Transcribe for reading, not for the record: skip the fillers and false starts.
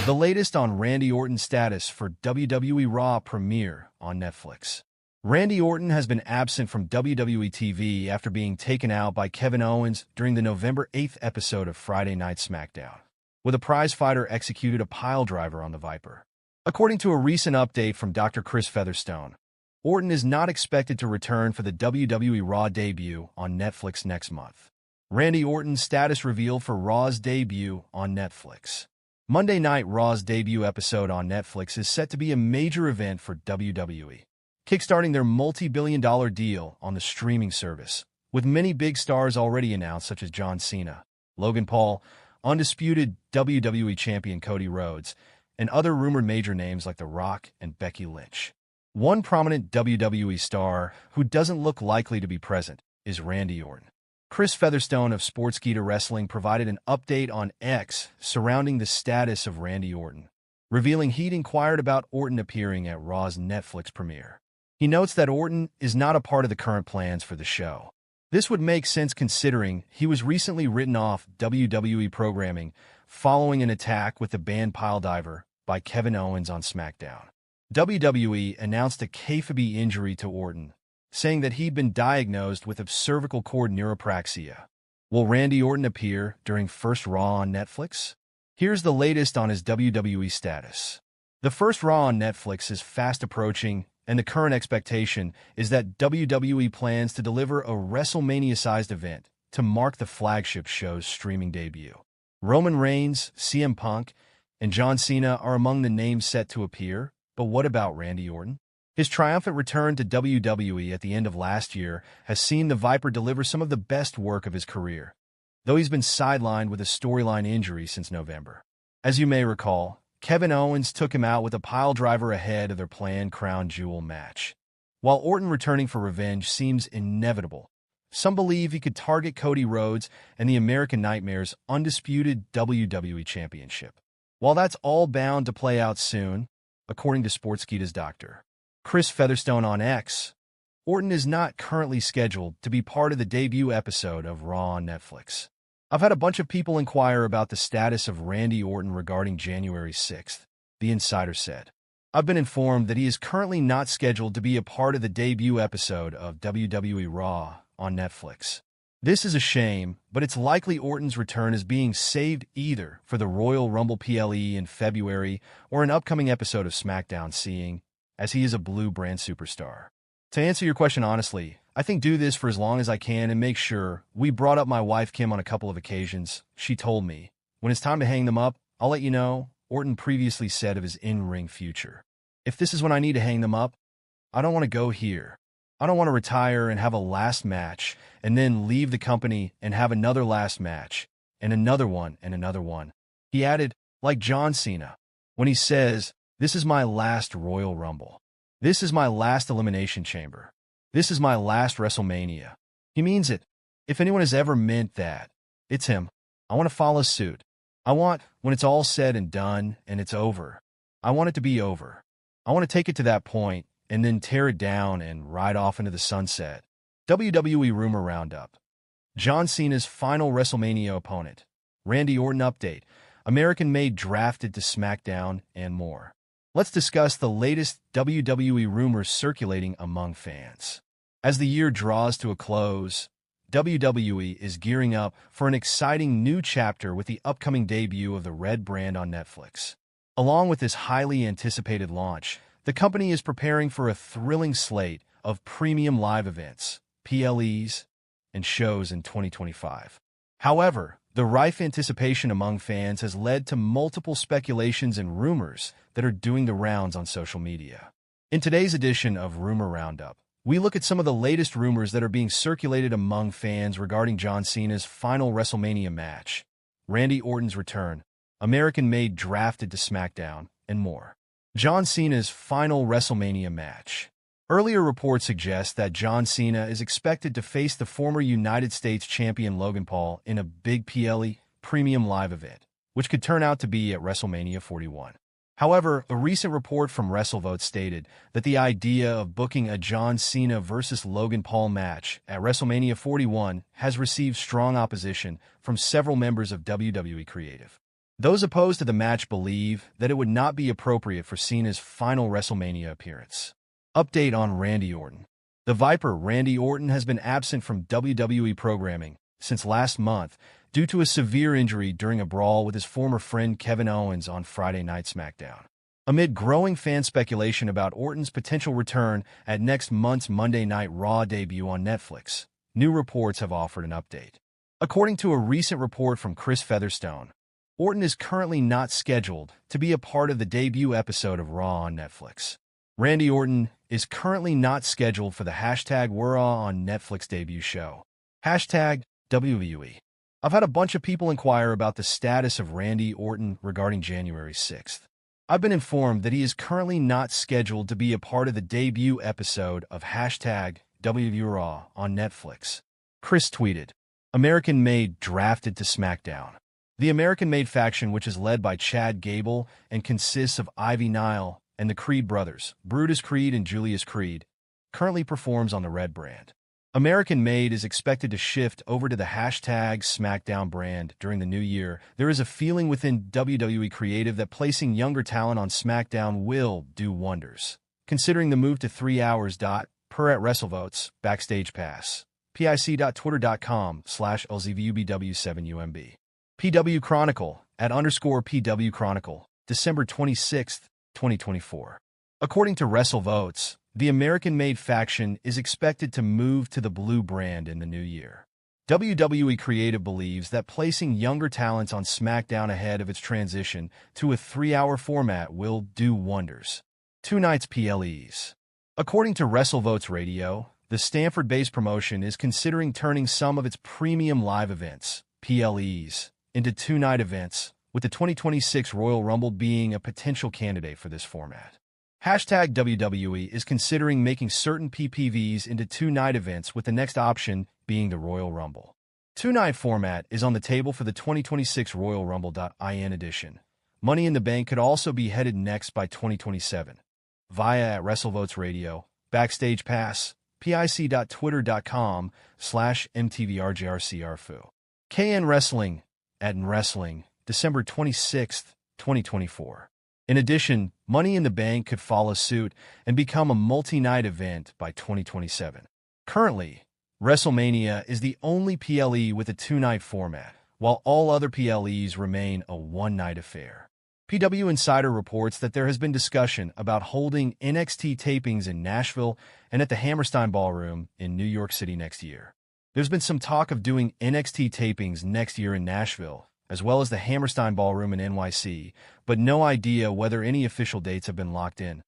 The latest on Randy Orton's status for WWE Raw premiere on Netflix. Randy Orton has been absent from WWE TV after being taken out by Kevin Owens during the November 8th episode of Friday Night SmackDown, with a Prizefighter executed a piledriver on the Viper. According to a recent update from Dr. Chris Featherstone, Orton is not expected to return for the WWE Raw debut on Netflix next month. Randy Orton's status revealed for Raw's debut on Netflix. Monday Night Raw's debut episode on Netflix is set to be a major event for WWE, kickstarting their multi-billion-dollar deal on the streaming service, with many big stars already announced such as John Cena, Logan Paul, Undisputed WWE Champion Cody Rhodes, and other rumored major names like The Rock and Becky Lynch. One prominent WWE star who doesn't look likely to be present is Randy Orton. Chris Featherstone of Sportskeeda Wrestling provided an update on X surrounding the status of Randy Orton, revealing he'd inquired about Orton appearing at Raw's Netflix premiere. He notes that Orton is not a part of the current plans for the show. This would make sense considering he was recently written off WWE programming following an attack with the banned piledriver by Kevin Owens on SmackDown. WWE announced a captivate injury to Orton, saying that he'd been diagnosed with cervical cord neuropraxia. Will Randy Orton appear during first Raw on Netflix? Here's the latest on his WWE status. The first Raw on Netflix is fast approaching, and the current expectation is that WWE plans to deliver a WrestleMania-sized event to mark the flagship show's streaming debut. Roman Reigns, CM Punk, and John Cena are among the names set to appear, but what about Randy Orton? His triumphant return to WWE at the end of last year has seen the Viper deliver some of the best work of his career, though he's been sidelined with a storyline injury since November. As you may recall, Kevin Owens took him out with a piledriver ahead of their planned crown jewel match. While Orton returning for revenge seems inevitable, some believe he could target Cody Rhodes and the American Nightmare's Undisputed WWE Championship. While that's all bound to play out soon, according to Sportskeeda's Dr. Chris Featherstone on X, Orton is not currently scheduled to be part of the debut episode of Raw on Netflix. I've had a bunch of people inquire about the status of Randy Orton regarding January 6th, the insider said. I've been informed that he is currently not scheduled to be a part of the debut episode of WWE Raw on Netflix. This is a shame, but it's likely Orton's return is being saved either for the Royal Rumble PLE in February or an upcoming episode of SmackDown, seeing as he is a blue brand superstar. To answer your question honestly, I think do this for as long as I can and make sure. We brought up my wife Kim on a couple of occasions. She told me, when it's time to hang them up, I'll let you know, Orton previously said of his in-ring future. If this is when I need to hang them up, I don't want to go here. I don't want to retire and have a last match and then leave the company and have another last match and another one and another one. He added, like John Cena, when he says, "This is my last Royal Rumble. This is my last Elimination Chamber. This is my last WrestleMania." He means it. If anyone has ever meant that, it's him. I want to follow suit. I want, when it's all said and done and it's over, I want it to be over. I want to take it to that point and then tear it down and ride off into the sunset. WWE Rumor Roundup. John Cena's final WrestleMania opponent. Randy Orton update. American-made drafted to SmackDown and more. Let's discuss the latest WWE rumors circulating among fans. As the year draws to a close, WWE is gearing up for an exciting new chapter with the upcoming debut of the Red brand on Netflix. Along with this highly anticipated launch, the company is preparing for a thrilling slate of premium live events, PLEs, and shows in 2025. However, the rife anticipation among fans has led to multiple speculations and rumors that are doing the rounds on social media. In today's edition of Rumor Roundup, we look at some of the latest rumors that are being circulated among fans regarding John Cena's final WrestleMania match, Randy Orton's return, American-made drafted to SmackDown, and more. John Cena's final WrestleMania match. Earlier reports suggest that John Cena is expected to face the former United States champion Logan Paul in a big PLE premium live event, which could turn out to be at WrestleMania 41. However, a recent report from WrestleVote stated that the idea of booking a John Cena versus Logan Paul match at WrestleMania 41 has received strong opposition from several members of WWE Creative. Those opposed to the match believe that it would not be appropriate for Cena's final WrestleMania appearance. Update on Randy Orton. The Viper Randy Orton has been absent from WWE programming since last month due to a severe injury during a brawl with his former friend Kevin Owens on Friday Night SmackDown. Amid growing fan speculation about Orton's potential return at next month's Monday Night Raw debut on Netflix, new reports have offered an update. According to a recent report from Chris Featherstone, Orton is currently not scheduled to be a part of the debut episode of Raw on Netflix. Randy Orton is currently not scheduled for the #WRAW on Netflix debut show. #WWE. I've had a bunch of people inquire about the status of Randy Orton regarding January 6th. I've been informed that he is currently not scheduled to be a part of the debut episode of #WWRAW on Netflix. Chris tweeted, American Made drafted to SmackDown. The American Made faction, which is led by Chad Gable and consists of Ivy Nile and the Creed brothers, Brutus Creed and Julius Creed, currently performs on the Red brand. American Made is expected to shift over to the #SmackDown brand during the new year. There is a feeling within WWE Creative that placing younger talent on SmackDown will do wonders. Considering the move to 3 hours. Per at WrestleVotes, Backstage Pass. pic.twitter.com/LZVUBW7UMB. PW Chronicle, @_PW Chronicle, December 26, 2024. According to WrestleVotes, the American-made faction is expected to move to the blue brand in the new year. WWE Creative believes that placing younger talents on SmackDown ahead of its transition to a 3-hour format will do wonders. Tonight's PLEs. According to WrestleVotes Radio, the Stanford-based promotion is considering turning some of its premium live events, PLEs, into 2-night events, with the 2026 Royal Rumble being a potential candidate for this format. #WWE is considering making certain PPVs into 2-night events, with the next option being the Royal Rumble. 2-night format is on the table for the 2026 Royal Rumble.in edition. Money in the Bank could also be headed next by 2027. Via @WrestleVotes Radio, Backstage Pass, pic.twitter.com/MTVRJRCRFU. KN Wrestling, @NWrestling, December 26, 2024. In addition, Money in the Bank could follow suit and become a multi-night event by 2027. Currently, WrestleMania is the only PLE with a 2-night format, while all other PLEs remain a 1-night affair. PW Insider reports that there has been discussion about holding NXT tapings in Nashville and at the Hammerstein Ballroom in New York City next year. There's been some talk of doing NXT tapings next year in Nashville, as well as the Hammerstein Ballroom in NYC, but no idea whether any official dates have been locked in.